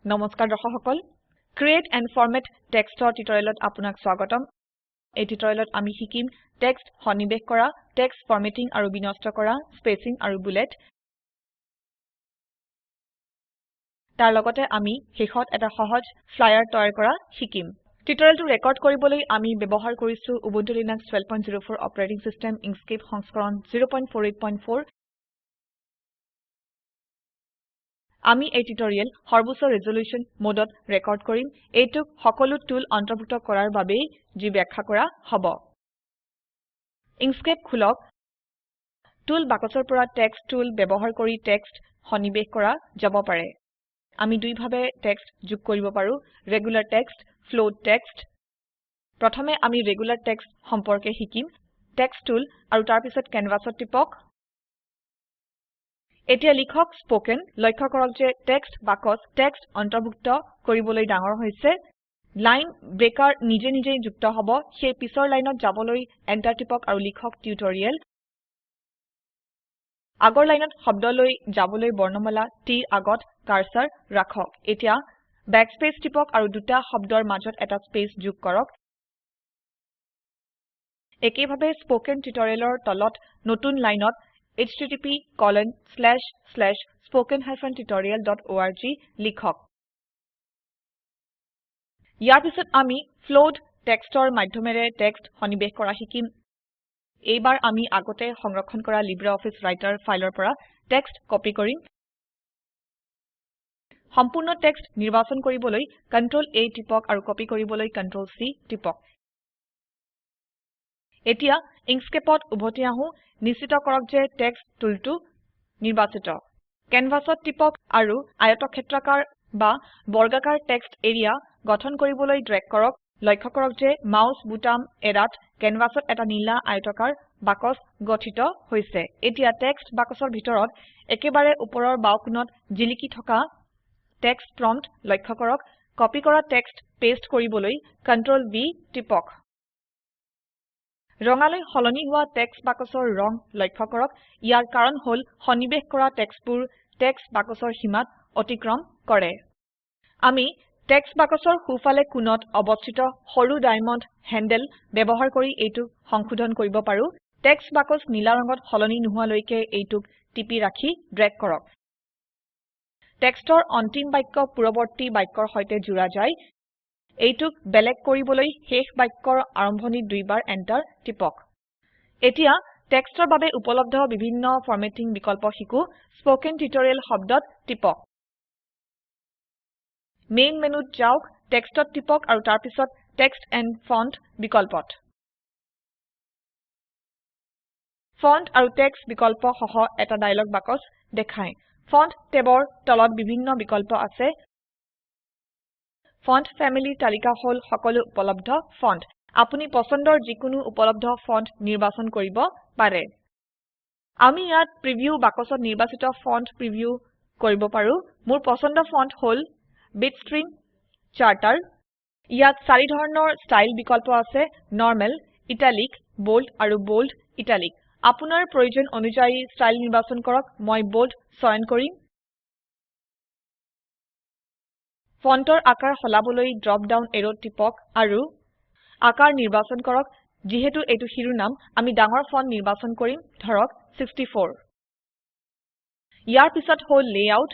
নমস্কাৰ দৰ্শক সকল ক্ৰিয়েট এণ্ড ফৰমেট টেক্সটৰ টিউটৰিয়েলত আপোনাক স্বাগতম এই টিউটৰিয়েলত আমি শিকিম টেক্সট সন্নিবেশ কৰা টেক্সট ফৰমেটিং আৰু বিন্যস্ত কৰা স্পেচিং আৰু বুলেট তাৰ লগতে আমি শেষত এটা সহজ ফ্লায়াৰ তৈয়াৰ কৰা শিকিম টিউটৰিয়েলটো ৰেকৰ্ড কৰিবলৈ আমি ব্যৱহাৰ কৰিছো উবুন্টু লিনাক্স 1204 অপাৰেটিং সিস্টেম ইনস্কেপ সংস্কৰণ 048.4 আমি এই টিউটৰিয়েল সৰ্বোচ্চ ৰেজল্যুশন মোডত ৰেকৰ্ড কৰিম এইটোক সকলো টুল অন্তৰ্ভুক্ত কৰাৰ বাবে যি ব্যাখ্যা কৰা হ'ব ইনস্কেপ খুলক টুল বাকচৰ পৰা টেক্সট টুল ব্যৱহাৰ কৰি টেক্সট সন্নিবেশ কৰা যাব পাৰে আমি দুই ভাবে টেক্সট যোগ কৰিব পাৰো ৰেগুলাৰ টেক্সট ফ্লোট টেক্সট প্ৰথমে আমি ৰেগুলাৰ টেক্সট সম্পৰ্কে শিকিম টেক্সট টুল আৰু তাৰ পিছত কেনভাছত টিপক এতিয়া লিখক স্পোকেন লক্ষ্য কৰক যে টেক্সট বাকচ টেক্সট অন্তৰ্ভুক্ত কৰিবলৈ ডাঙৰ হৈছে লাইন ব্ৰেকাৰ নিজে যুক্ত হ'ব সেই পিছৰ লাইনত যাবলৈ এন্টাৰ টিপক আৰু লিখক টিউটৰিয়েল আগৰ লাইনত শব্দলৈ যাবলৈ বৰ্ণমালা টিৰ আগত কাৰ্সাৰ ৰাখক এতিয়া বেকস্পেস টিপক আৰু দুটা শব্দৰ মাজত এটা স্পেস যোগ কৰক একেভাবে স্পোকেন টিউটৰিয়েলৰ তলত নতুন লাইনত http://spoken-tutorial.org লিখক ইয়াৰ পিছত আমি ফ্লোট টেক্সটৰ মাধ্যমেৰে টেক্সট সন্নিবেশ কৰা শিকিম এইবাৰ আমি আগতে সংৰক্ষণ কৰা লিব্ৰিঅফিছ ৰাইটাৰ ফাইলৰ পৰা টেক্সট কপি কৰিম সম্পূৰ্ণ টেক্সট নিৰ্বাচন কৰিবলৈ Ctrl A টিপক আৰু কপি কৰিবলৈ Ctrl C টিপক এতিয়া ইনস্কেপত উভতি আহো নিশ্চিত কৰক যে টেক্সট টুলটো নিৰ্বাচিত কেনভাছত টিপক আৰু আয়তক্ষেত্ৰাকাৰ বা বৰ্গাকাৰ টেক্সট এৰিয়া গঠন কৰিবলৈ ড্ৰেগ কৰক লক্ষ্য কৰক যে মাউস বুটাম এৰাত কেনভাছত এটা নীলা আয়তকাৰ বাকচ গঠিত হৈছে এতিয়া টেক্সট বাকচৰ ভিতৰত একেবাৰে ওপৰৰ বাও কোণত জিলিকি থকা টেক্সট প্ৰম্পট লক্ষ্য কৰক কপি কৰা টেক্সট পেষ্ট কৰিবলৈ Ctrl V টিপক ৰঙালৈ সলনি হোৱা টেক্সট বাকচৰ ৰং লক্ষ্য কৰক ইয়াৰ কাৰণ হল সন্নিবেশ কৰা টেক্সটবোৰ টেক্সট বাকচৰ সীমাত অতিক্ৰম কৰে আমি টেক্সট বাকচৰ সোঁফালে কোণত অৱস্থিত সৰু ডায়মণ্ড হ্যান্ডেল ব্যৱহাৰ কৰি এইটোক সংশোধন কৰিব পাৰো টেক্সট বাকচ নীলা ৰঙত সলনি নোহোৱালৈকে এইটোক টিপি ৰাখি ড্ৰেগ কৰক টেক্সটৰ অন্তিম বাক্য পূৰ্ববৰ্তী বাক্যৰ সৈতে জোড়া যায় এইটোক বেলেগ কৰিবলৈ শেষ বাক্যৰ আৰম্ভণিত দুইবাৰ এন্টাৰ টিপক এতিয়া টেক্সটৰ বাবে উপলব্ধ বিভিন্ন ফৰমেটিং বিকল্প শিকো স্পোকেন টিউটৰিয়েল শব্দত টিপক মেইন মেনুত যাওক টেক্সটত টিপক আৰু তাৰ পিছত টেক্সট এণ্ড ফন্ট বিকল্পত ফন্ট আৰু টেক্সট বিকল্প সহ এটা ডায়লগ বাকচ দেখায় ফন্ট টেবৰ তলত বিভিন্ন বিকল্প আছে ফন্ট ফ্যামিলিৰ তালিকা হল সকলো উপলব্ধ ফন্ট আপুনি পছন্দৰ যিকোনো উপলব্ধ ফন্ট নিৰ্বাচন কৰিব পাৰে আমি ইয়াত প্ৰিভিউ বাকচত নিৰ্বাচিত ফন্ট প্ৰিভিউ কৰিব পাৰো মোৰ পছন্দৰ ফন্ট হল বিটষ্ট্ৰিম চাৰ্টাৰ ইয়াত চাৰি ধৰণৰ ষ্টাইল বিকল্প আছে নৰ্মেল ইটালিক বোল্ড আৰু বোল্ড ইটালিক আপোনাৰ প্ৰয়োজন অনুযায়ী ষ্টাইল নিৰ্বাচন কৰক মই বোল্ড চয়ন কৰিম ফন্টৰ আকাৰ সলাবলৈ ড্ৰপ ডাউন এৰোত টিপক আৰু আকাৰ নিৰ্বাচন কৰক যিহেতু এইটো শিৰোনাম আমি ডাঙৰ ফন্ট নিৰ্বাচন কৰিম ধৰক 64 ইয়াৰ পিছত হল লেআউট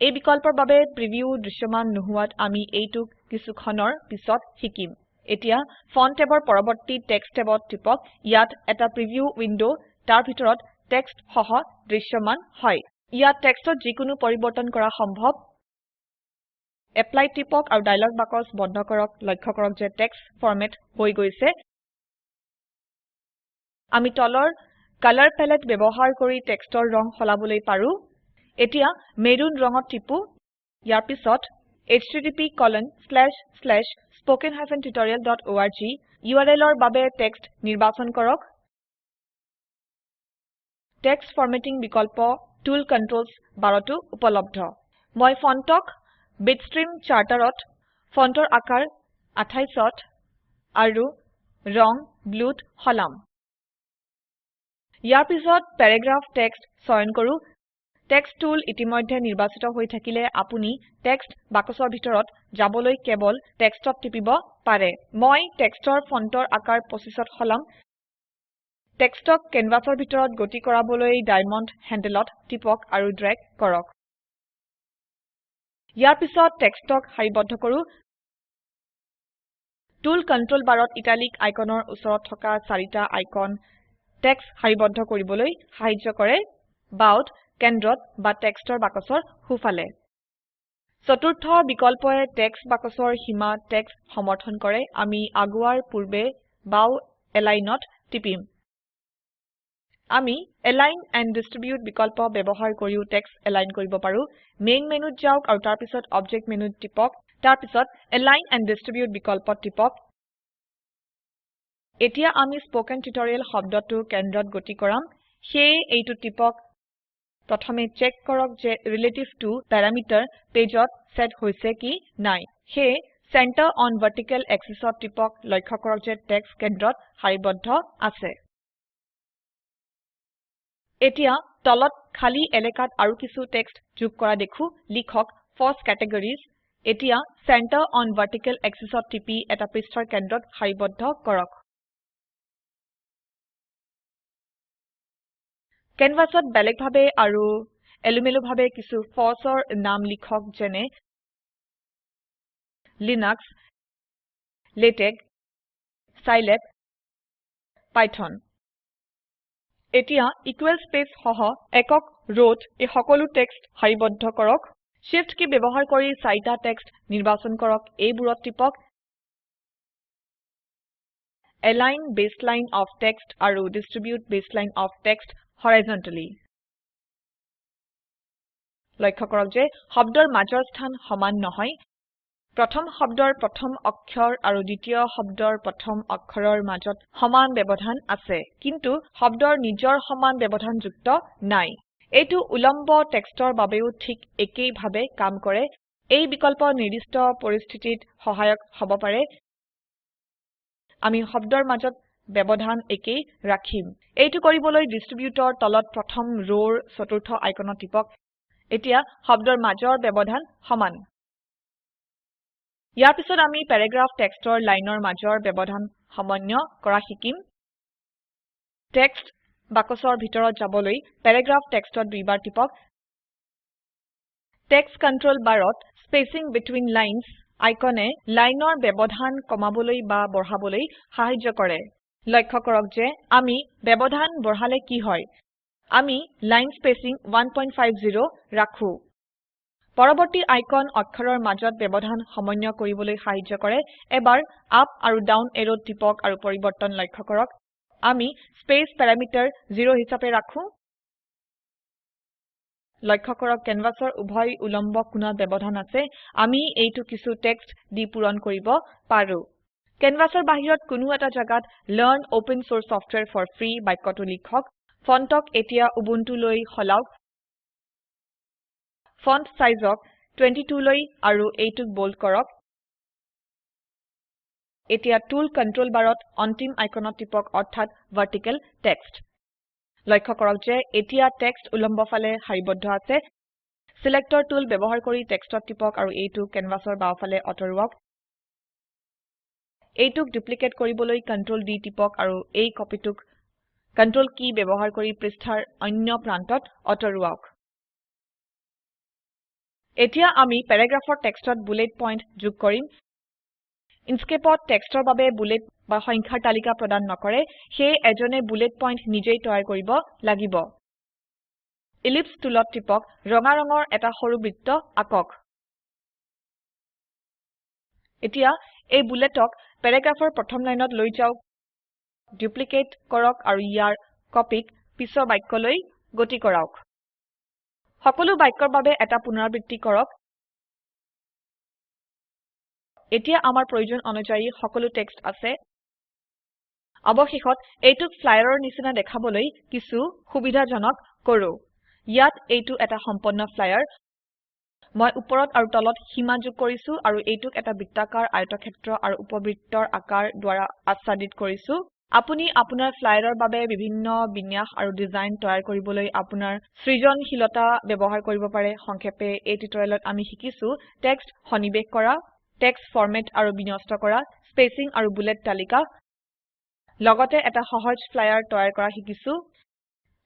এই বিকল্পৰ বাবে প্ৰিভিউ দৃশ্যমান নোহোৱাত আমি এইটোক কিছুক্ষণৰ পিছত শিকিম এতিয়া ফন্ট টেবৰ পৰৱৰ্তী টেক্সট টেবত টিপক ইয়াত এটা প্ৰিভিউ উইন্ডো তাৰ ভিতৰত টেক্সট সহ দৃশ্যমান হয় ইয়াত টেক্সটত যিকোনো পৰিৱৰ্তন কৰা সম্ভৱ এপ্লাই টিপক আৰু ডায়লগ বাকচ বন্ধ কৰক লক্ষ্য কৰক যে টেক্সট ফৰমেট হৈ গৈছে আমি তলৰ কালাৰ প্যালেট ব্যৱহাৰ কৰি টেক্সটৰ ৰং সলাবলৈ পাৰো এতিয়া মেৰুন ৰঙত টিপু ইয়াৰ পিছত http://spoken-tutorial.org URLৰ বাবে টেক্সট নিৰ্বাচন কৰক টেক্সট ফৰমেটিং বিকল্প টুল কন্ট্ৰলছ বাৰতো উপলব্ধ মই ফন্টক বিটষ্ট্ৰিম চাৰ্টাৰত ফন্টৰ আকাৰ 28ত আৰু ৰং ব্লুত সলাম ইয়াৰ পিছত প্যাৰাগ্ৰাফ টেক্সট চয়ন কৰো টেক্সট টুল ইতিমধ্যে নিৰ্বাচিত হৈ থাকিলে আপুনি টেক্সট বাকচৰ ভিতৰত যাবলৈ কেৱল টেক্সটত টিপিব পাৰে মই টেক্সটৰ ফন্টৰ আকাৰ 25ত সলাম টেক্সটক কেনভাছৰ ভিতৰত গতি কৰাবলৈ ডায়মণ্ড হ্যান্ডেলত টিপক আৰু ড্ৰেগ কৰক ইয়াৰ পিছত টেক্সটক সাৰিবদ্ধ কৰো টুল কন্ট্ৰোল বাৰত ইটালিক আইকনৰ ওচৰত থকা চাৰিটা আইকন টেক্সট সাৰিবদ্ধ কৰিবলৈ সাহায্য কৰে বাউট কেন্দ্ৰত বা টেক্সটৰ বাকচৰ সোঁফালে চতুৰ্থ বিকল্পয়ে টেক্সট বাকচৰ সীমা টেক্সট সমৰ্থন কৰে আমি আগুৱাৰ পূৰ্বে বাও এলাইনত টিপিম আমি এলাইন এণ্ড ডিষ্ট্ৰিবিউট বিকল্প ব্যৱহাৰ কৰিও টেক্সট এলাইন কৰিব পাৰো মেইন মেনুত যাওক আৰু তাৰ পিছত অবজেক্ট মেনুত টিপক তাৰ পিছত এলাইন এণ্ড ডিষ্ট্ৰিবিউট বিকল্পত টিপক এতিয়া আমি স্পোকেন টিউটৰিয়েল শব্দটো কেন্দ্ৰত গতি কৰাম সেয়ে এইটো টিপক প্ৰথমে চেক কৰক যে ৰিলেটিভ টু প্যাৰামিটাৰ পেজত সেট হৈছে কি নাই সেয়ে চেণ্টাৰ অন ভাৰ্টিকেল এক্সিছত টিপক লক্ষ্য কৰক যে টেক্সট কেন্দ্ৰত সাৰিবদ্ধ আছে এতিয়া তলত খালি এলেকাত আৰু কিছু টেক্সট যোগ কৰা দেখো লিখক ফাৰ্ষ্ট কেটেগৰিজ এতিয়া চেণ্টাৰ অন ভাৰ্টিকেল এক্সিছত টিপি এটা পৃষ্ঠাৰ কেন্দ্ৰত সাৰিবদ্ধ কৰক কেনভাছত বেলেগভাৱে আৰু এলোমেলোভাৱে কিছু ফৰ্চৰ নাম লিখক যেনে লিনাক্স লেটেক্স স্কাইলেব পাইথন এতিয়া ইকুৱেল স্পেচ সহ একক ৰোত এই সকলো টেক্সট সাৰিবদ্ধ কৰক শিফট কি ব্যৱহাৰ কৰি চাৰিটা টেক্সট নিৰ্বাচন কৰক এইবোৰত টিপক এলাইন বেসলাইন অফ টেক্সট আৰু distribute baseline of text horizontally লক্ষ্য কৰক যে শব্দৰ মাজৰ স্থান সমান নহয় প্ৰথম শব্দৰ প্ৰথম অক্ষৰ আৰু দ্বিতীয় শব্দৰ প্ৰথম অক্ষৰৰ মাজত সমান ব্যৱধান আছে কিন্তু শব্দৰ নিজৰ সমান ব্যৱধান যুক্ত নাই এইটো উলম্ব টেক্সটৰ বাবেও ঠিক একেই ভাবে কাম কৰে এই বিকল্প নিৰ্দিষ্ট পৰিস্থিতিত সহায়ক হ'ব পাৰে আমি শব্দৰ মাজত ব্যৱধান একেই ৰাখিম এইটো কৰিবলৈ ডিস্ট্ৰিবিউটৰ তলত প্ৰথম ৰৰ চতুৰ্থ আইকনত টিপক এতিয়া শব্দৰ মাজৰ ব্যৱধান সমান ইয়াৰ পিছত আমি প্যাৰাগ্ৰাফ টেক্সটৰ লাইনৰ মাজৰ ব্যৱধান সমন্বয় কৰা শিকিম টেক্সট বাকচৰ ভিতৰত যাবলৈ প্যাৰাগ্ৰাফ টেক্সটত দুইবাৰ টিপক টেক্সট কন্ট্ৰোল বাৰত স্পেচিং বিটুইন লাইনছ আইকনে লাইনৰ ব্যৱধান কমাবলৈ বা বঢ়াবলৈ সাহায্য কৰে লক্ষ্য কৰক যে আমি ব্যৱধান বঢ়ালে কি হয় আমি লাইন স্পেচিং 1.50 ৰাখো পৰৱৰ্তী আইকন অক্ষৰৰ মাজত ব্যৱধান সমন্বয় কৰিবলৈ সাহায্য কৰে এবাৰ আপ আৰু ডাউন এৰোত টিপক আৰু পৰিবৰ্তন লক্ষ্য কৰক আমি স্পেচ প্যাৰামিটাৰ 0 হিচাপে ৰাখো লক্ষ্য কৰক কেনভাছৰ উভয় উলম্ব কোণত ব্যৱধান আছে আমি এইটো কিছু টেক্সট দি পূৰণ কৰিব পাৰো কেনভাছৰ বাহিৰত কোনো এটা জাগাত learn open source software for free বাক্যটো লিখক ফন্টক এতিয়া উবুন্টু লৈ খলাওক ফন্ট সাইজক 22 লৈ আৰু এইটোক বোল্ড কৰক এতিয়া টুল কন্ট্ৰোল বাৰত অন্তিম আইকনত টিপক অৰ্থাৎ ভাৰ্টিকেল টেক্সট লক্ষ্য কৰক যে এতিয়া টেক্সট উলম্ব ফালে সাৰিবদ্ধ আছে সিলেক্টৰ টুল ব্যৱহাৰ কৰি টেক্সটত টিপক আৰু এইটো কেনভাছৰ বাওফালে অতৰুৱাক এইটোক ডুপ্লিকেট কৰিবলৈ কন্ট্ৰোল D টিপক আৰু এই কপিটোক কন্ট্ৰোল কি ব্যৱহাৰ কৰি পৃষ্ঠাৰ অন্য প্ৰান্তত অতৰুৱাক এতিয়া আমি প্যাৰাগ্ৰাফৰ টেক্সটত বুলেট পইণ্ট যোগ কৰিম ইনস্কেপত টেক্সটৰ বাবে বুলেট বা সংখ্যাৰ তালিকা প্ৰদান নকৰে সেয়ে এজনে বুলেট পইণ্ট নিজেই তৈয়াৰ কৰিব লাগিব ইলিপছ টুলত টিপক ৰঙা ৰঙৰ এটা সৰু বৃত্ত আকক এতিয়া এই বুলেটক প্যাৰাগ্ৰাফৰ প্ৰথম লাইনত লৈ যাওক ডুপ্লিকেট কৰক আৰু ইয়াৰ কপিক পিছৰ বাক্যলৈ গতি কৰাওক সকলো বাক্যৰ বাবে এটা পুনৰাবৃত্তি কৰক এতিয়া আমাৰ প্ৰয়োজন অনুযায়ী সকলো টেক্সট আছে অৱশেষত এইটোক ফ্লায়াৰৰ নিচিনা দেখাবলৈ কিছু সুবিধাজনক কৰো ইয়াত এইটো এটা সম্পন্ন ফ্লায়াৰ মই ওপৰত আৰু তলত সীমা যোগ কৰিছো আৰু এইটোক এটা বৃত্তাকাৰ আয়তক্ষেত্ৰ আৰু উপবৃত্তৰ আকাৰ দ্বাৰা আচ্ছাদিত কৰিছো আপুনি আপোনাৰ ফ্লায়াৰৰ বাবে বিভিন্ন বিন্যাস আৰু ডিজাইন তৈয়াৰ কৰিবলৈ আপোনাৰ সৃজনশীলতা ব্যৱহাৰ কৰিব পাৰে সংক্ষেপে এই টিউটৰিয়েলত আমি শিকিছো টেক্সট সন্নিবেশ কৰা টেক্সট ফৰমেট আৰু বিন্যস্ত কৰা স্পেচিং আৰু বুলেট তালিকা লগতে এটা সহজ ফ্লায়াৰ তৈয়াৰ কৰা শিকিছো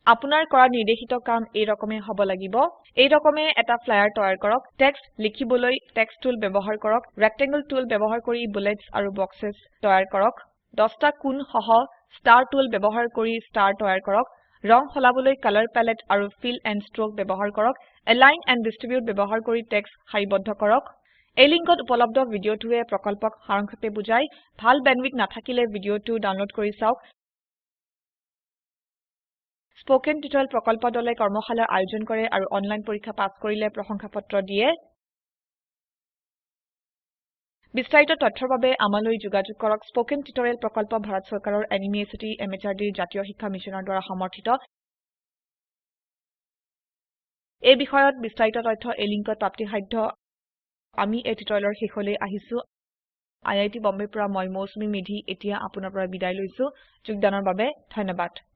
আপোনাৰ কৰা নিৰ্দেশিত কাম এই ৰকমে হ'ব লাগিব এই ৰকমে এটা ফ্লায়াৰ তৈয়াৰ কৰক টেক্সট লিখিবলৈ টেক্সট টুল ব্যৱহাৰ কৰক ৰেক্টেংগল টুল ব্যৱহাৰ কৰি বুলেটছ আৰু বক্সেছ তৈয়াৰ কৰক 10টা কোণ সহ ষ্টাৰ টুল ব্যৱহাৰ কৰি ষ্টাৰ তৈয়াৰ কৰক ৰং সলাবলৈ কালাৰ প্যালেট আৰু ফিল এণ্ড ষ্ট্ৰোক ব্যৱহাৰ কৰক এলাইন এণ্ড ডিস্ট্ৰিবিউট ব্যৱহাৰ কৰি টেক্সট সাৰিবদ্ধ কৰক এই লিংকত উপলব্ধ ভিডিঅটোৱে প্ৰকল্পক সাৰাংক্ষেপে বুজায় ভাল বেণ্ডৱিডথ নাথাকিলে ভিডিঅটো ডাউনলোড কৰি চাওক স্পোকেন টিউটৰিয়েল প্ৰকল্প দলে কৰ্মশালাৰ আয়োজন কৰে আৰু অনলাইন পৰীক্ষা পাছ কৰিলে প্ৰশংসাপত্ৰ দিয়ে বিস্তাৰিত তথ্যৰ বাবে আমালৈ যোগাযোগ কৰক স্পোকেন টিউটৰিয়েল প্ৰকল্প ভাৰত চৰকাৰৰ এনএমইআইচিটি এমএচআৰডি জাতীয় শিক্ষা মিছনৰ দ্বাৰা সমৰ্থিত এই বিষয়ত বিস্তাৰিত তথ্য এই লিংকত প্ৰাপ্তিসাধ্য আমি এই টিউটৰিয়েলৰ শেষলৈ আহিছো আই আই টী বম্বেৰ পৰা মই মৌচুমী মেধি এতিয়া আপোনাৰ পৰা বিদায় লৈছো যোগদানৰ বাবে ধন্যবাদ